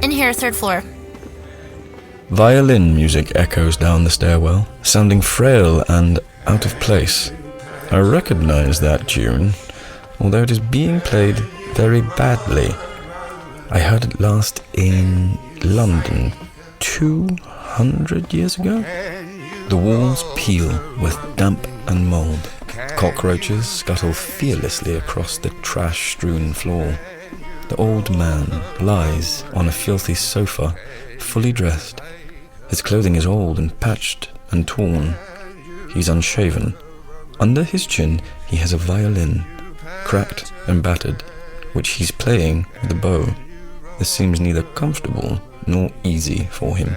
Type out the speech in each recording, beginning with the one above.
In here, third floor. Violin music echoes down the stairwell, sounding frail and out of place. I recognize that tune, although it is being played very badly. I heard it last in London 200 years ago. The walls peel with damp and mould. Cockroaches scuttle fearlessly across the trash-strewn floor. The old man lies on a filthy sofa, fully dressed. His clothing is old and patched and torn. He's unshaven. Under his chin he has a violin, cracked and battered, which he's playing with a bow. This seems neither comfortable nor easy for him.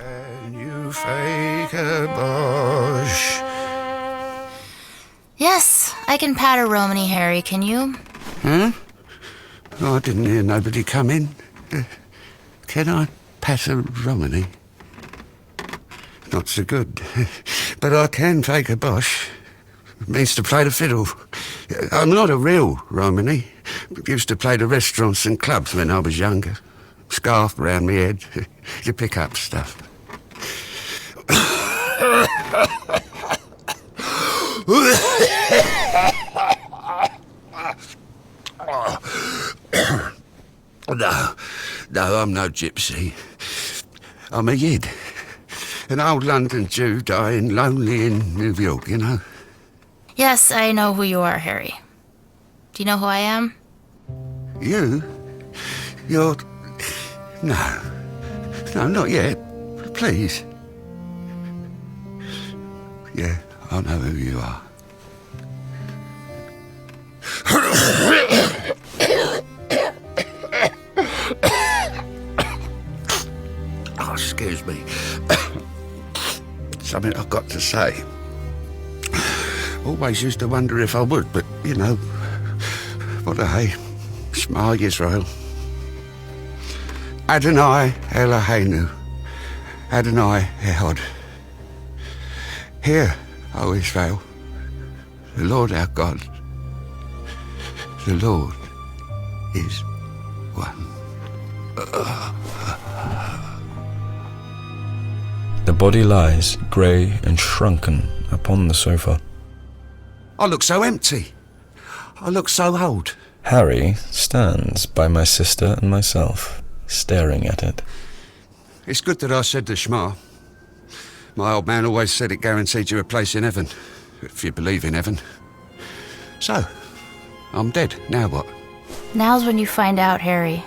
You fake a Bosch. Yes, I can pat a Romany, Harry, can you? Huh? Oh, I didn't hear nobody come in. Can I pat a Romany? Not so good. But I can fake a Bosch. It means to play the fiddle. I'm not a real Romany. Used to play the restaurants and clubs when I was younger. Scarf round my head. You pick up stuff. No, I'm no gypsy. I'm a Yid. An old London Jew dying lonely in New York, you know? Yes, I know who you are, Harry. Do you know who I am? You? You're... No. No, not yet. Please. Yeah, I know who you are. Oh, excuse me. Something I've got to say. Always used to wonder if I would, but, you know, what a hey. Shema Yisrael. Adonai Eloheinu. Adonai Ehod. Hear, O Israel, the Lord our God, the Lord is one. The body lies, grey and shrunken, upon the sofa. I look so empty. I look so old. Harry stands by my sister and myself, staring at it. It's good that I said the Shema. My old man always said it guaranteed you a place in heaven, if you believe in heaven. So, I'm dead. Now what? Now's when you find out, Harry.